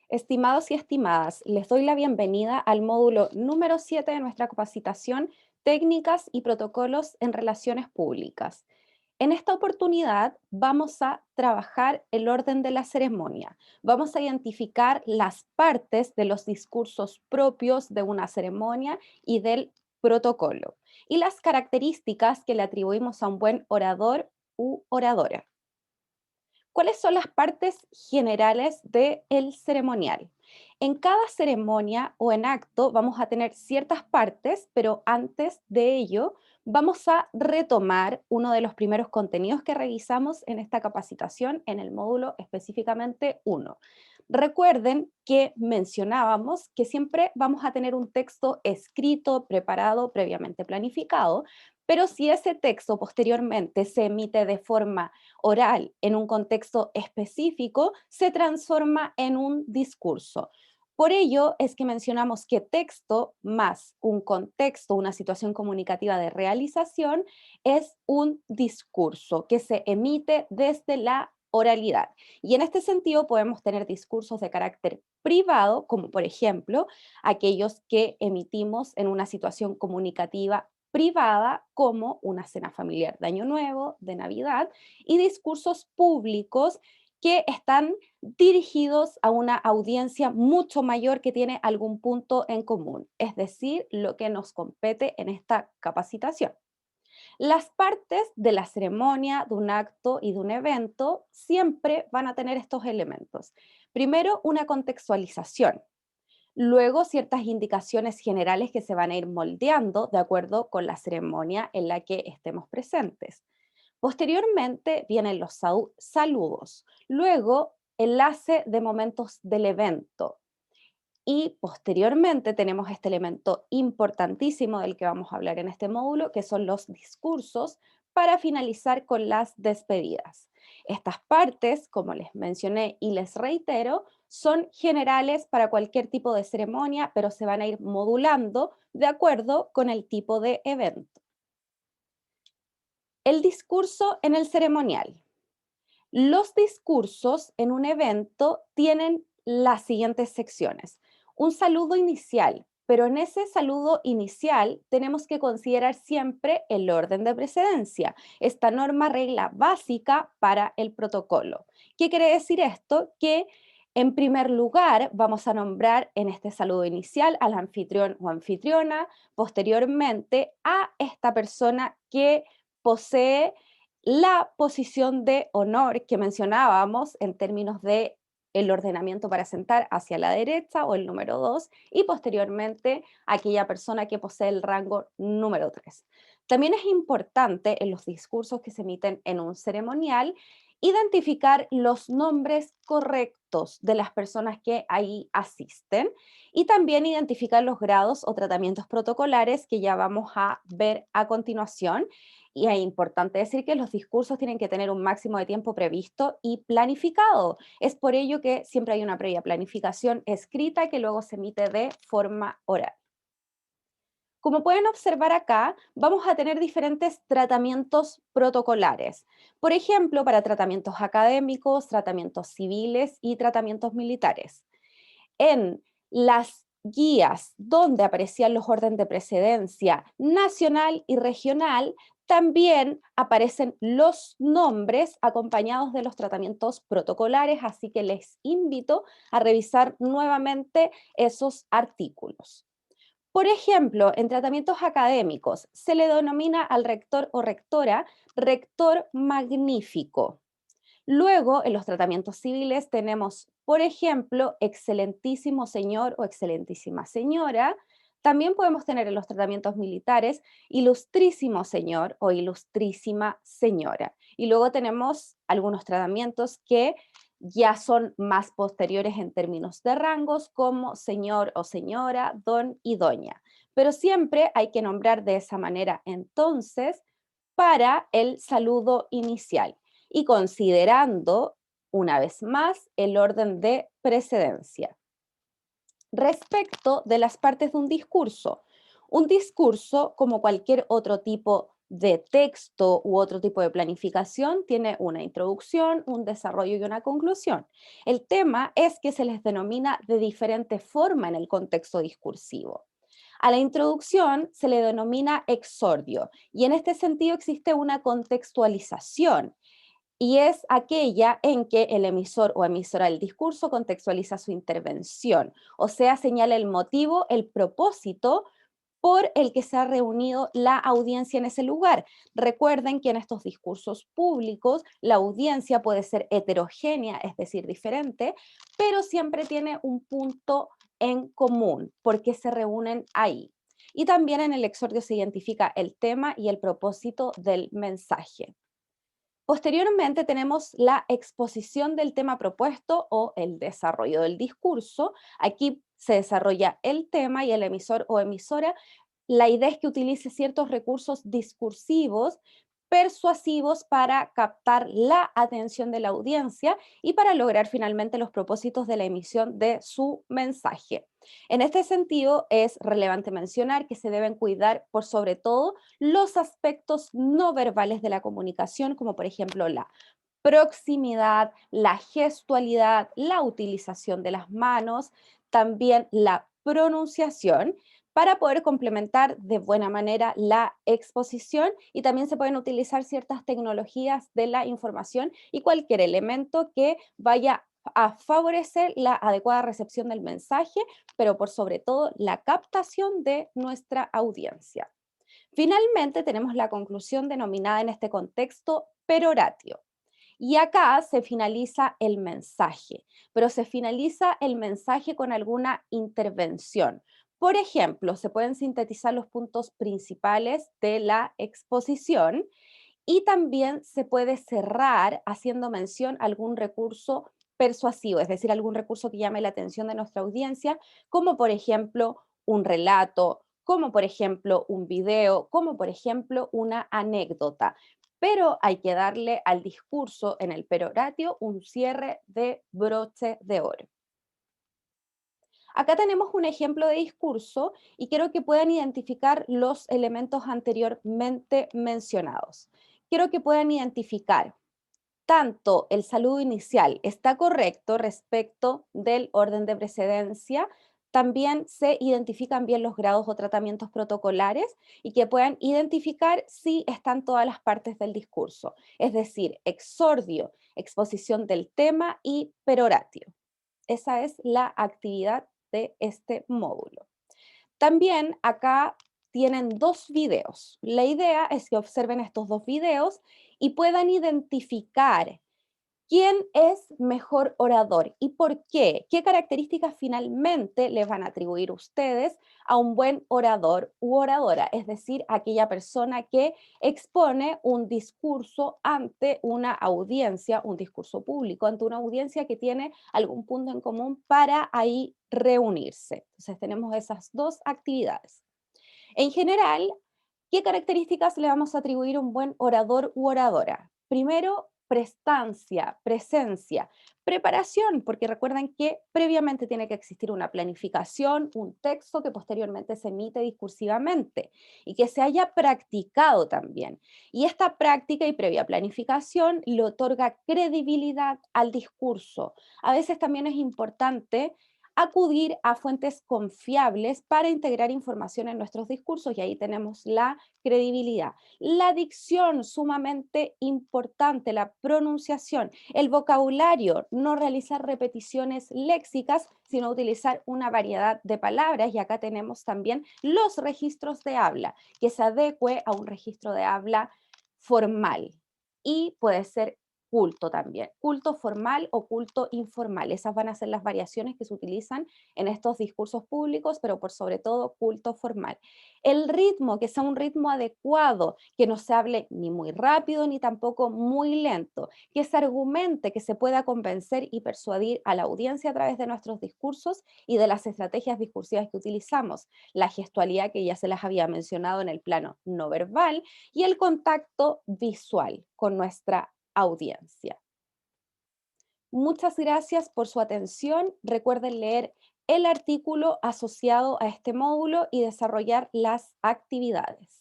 Estimados y estimadas, les doy la bienvenida al módulo número 7 de nuestra capacitación Técnicas y Protocolos en Relaciones Públicas. En esta oportunidad vamos a trabajar el orden de la ceremonia. Vamos a identificar las partes de los discursos propios de una ceremonia y del protocolo, y las características que le atribuimos a un buen orador u oradora. ¿Cuáles son las partes generales del ceremonial? En cada ceremonia o en acto vamos a tener ciertas partes, pero antes de ello vamos a retomar uno de los primeros contenidos que revisamos en esta capacitación en el módulo específicamente uno. Recuerden que mencionábamos que siempre vamos a tener un texto escrito, preparado, previamente planificado, pero si ese texto posteriormente se emite de forma oral en un contexto específico, se transforma en un discurso. Por ello es que mencionamos que texto más un contexto, una situación comunicativa de realización, es un discurso que se emite desde la oralidad. Y en este sentido podemos tener discursos de carácter privado, como por ejemplo aquellos que emitimos en una situación comunicativa privada, como una cena familiar de Año Nuevo, de Navidad, y discursos públicos que están dirigidos a una audiencia mucho mayor que tiene algún punto en común, es decir, lo que nos compete en esta capacitación. Las partes de la ceremonia, de un acto y de un evento siempre van a tener estos elementos. Primero, una contextualización. Luego, ciertas indicaciones generales que se van a ir moldeando de acuerdo con la ceremonia en la que estemos presentes. Posteriormente vienen los saludos. Luego, enlace de momentos del evento. Y posteriormente tenemos este elemento importantísimo del que vamos a hablar en este módulo, que son los discursos, para finalizar con las despedidas. Estas partes, como les mencioné y les reitero, son generales para cualquier tipo de ceremonia, pero se van a ir modulando de acuerdo con el tipo de evento. El discurso en el ceremonial. Los discursos en un evento tienen las siguientes secciones. Un saludo inicial, pero en ese saludo inicial tenemos que considerar siempre el orden de precedencia, esta norma regla básica para el protocolo. ¿Qué quiere decir esto? Que en primer lugar vamos a nombrar en este saludo inicial al anfitrión o anfitriona, posteriormente a esta persona que posee la posición de honor que mencionábamos en términos de el ordenamiento para sentar hacia la derecha o el número 2 y posteriormente aquella persona que posee el rango número 3. También es importante en los discursos que se emiten en un ceremonial identificar los nombres correctos de las personas que ahí asisten y también identificar los grados o tratamientos protocolares que ya vamos a ver a continuación. Y es importante decir que los discursos tienen que tener un máximo de tiempo previsto y planificado. Es por ello que siempre hay una previa planificación escrita que luego se emite de forma oral. Como pueden observar acá, vamos a tener diferentes tratamientos protocolares. Por ejemplo, para tratamientos académicos, tratamientos civiles y tratamientos militares. En las guías donde aparecían los órdenes de precedencia nacional y regional, también aparecen los nombres acompañados de los tratamientos protocolares, así que les invito a revisar nuevamente esos artículos. Por ejemplo, en tratamientos académicos se le denomina al rector o rectora rector magnífico. Luego, en los tratamientos civiles tenemos, por ejemplo, excelentísimo señor o excelentísima señora. También podemos tener en los tratamientos militares ilustrísimo señor o ilustrísima señora. Y luego tenemos algunos tratamientos que ya son más posteriores en términos de rangos, como señor o señora, don y doña. Pero siempre hay que nombrar de esa manera entonces para el saludo inicial y considerando, una vez más, el orden de precedencia. Respecto de las partes de un discurso, como cualquier otro tipo de texto u otro tipo de planificación tiene una introducción, un desarrollo y una conclusión. El tema es que se les denomina de diferente forma en el contexto discursivo. A la introducción se le denomina exordio y en este sentido existe una contextualización y es aquella en que el emisor o emisora del discurso contextualiza su intervención, o sea, señala el motivo, el propósito por el que se ha reunido la audiencia en ese lugar. Recuerden que en estos discursos públicos la audiencia puede ser heterogénea, es decir, diferente, pero siempre tiene un punto en común, porque se reúnen ahí. Y también en el exordio se identifica el tema y el propósito del mensaje. Posteriormente tenemos la exposición del tema propuesto o el desarrollo del discurso. Aquí se desarrolla el tema y el emisor o emisora. La idea es que utilice ciertos recursos discursivos, persuasivos para captar la atención de la audiencia y para lograr finalmente los propósitos de la emisión de su mensaje. En este sentido, es relevante mencionar que se deben cuidar por sobre todo los aspectos no verbales de la comunicación, como por ejemplo la proximidad, la gestualidad, la utilización de las manos, también la pronunciación, para poder complementar de buena manera la exposición y también se pueden utilizar ciertas tecnologías de la información y cualquier elemento que vaya a favorecer la adecuada recepción del mensaje, pero por sobre todo la captación de nuestra audiencia. Finalmente, tenemos la conclusión denominada en este contexto peroratio. Y acá se finaliza el mensaje, pero se finaliza el mensaje con alguna intervención. Por ejemplo, se pueden sintetizar los puntos principales de la exposición y también se puede cerrar haciendo mención a algún recurso persuasivo, es decir, algún recurso que llame la atención de nuestra audiencia, como por ejemplo un relato, como por ejemplo un video, como por ejemplo una anécdota. Pero hay que darle al discurso en el peroratio un cierre de broche de oro. Acá tenemos un ejemplo de discurso y quiero que puedan identificar los elementos anteriormente mencionados. Quiero que puedan identificar tanto el saludo inicial está correcto respecto del orden de precedencia, también se identifican bien los grados o tratamientos protocolares y que puedan identificar si están todas las partes del discurso, es decir, exordio, exposición del tema y peroratio. Esa es la actividad de este módulo. También acá tienen dos videos. La idea es que observen estos dos videos y puedan identificar quién es mejor orador y por qué. ¿Qué características finalmente les van a atribuir ustedes a un buen orador u oradora? Es decir, aquella persona que expone un discurso ante una audiencia, un discurso público, ante una audiencia que tiene algún punto en común para ahí reunirse. Entonces tenemos esas dos actividades. En general, ¿qué características le vamos a atribuir a un buen orador u oradora? Primero, prestancia, presencia, preparación, porque recuerden que previamente tiene que existir una planificación, un texto que posteriormente se emite discursivamente y que se haya practicado también. Y esta práctica y previa planificación le otorga credibilidad al discurso. A veces también es importante acudir a fuentes confiables para integrar información en nuestros discursos y ahí tenemos la credibilidad. La dicción, sumamente importante, la pronunciación, el vocabulario, no realizar repeticiones léxicas, sino utilizar una variedad de palabras y acá tenemos también los registros de habla, que se adecue a un registro de habla formal y puede ser culto también, culto formal o culto informal. Esas van a ser las variaciones que se utilizan en estos discursos públicos, pero por sobre todo culto formal. El ritmo, que sea un ritmo adecuado, que no se hable ni muy rápido ni tampoco muy lento, que se argumente, que se pueda convencer y persuadir a la audiencia a través de nuestros discursos y de las estrategias discursivas que utilizamos. La gestualidad, que ya se las había mencionado en el plano no verbal, y el contacto visual con nuestra audiencia. Muchas gracias por su atención. Recuerden leer el artículo asociado a este módulo y desarrollar las actividades.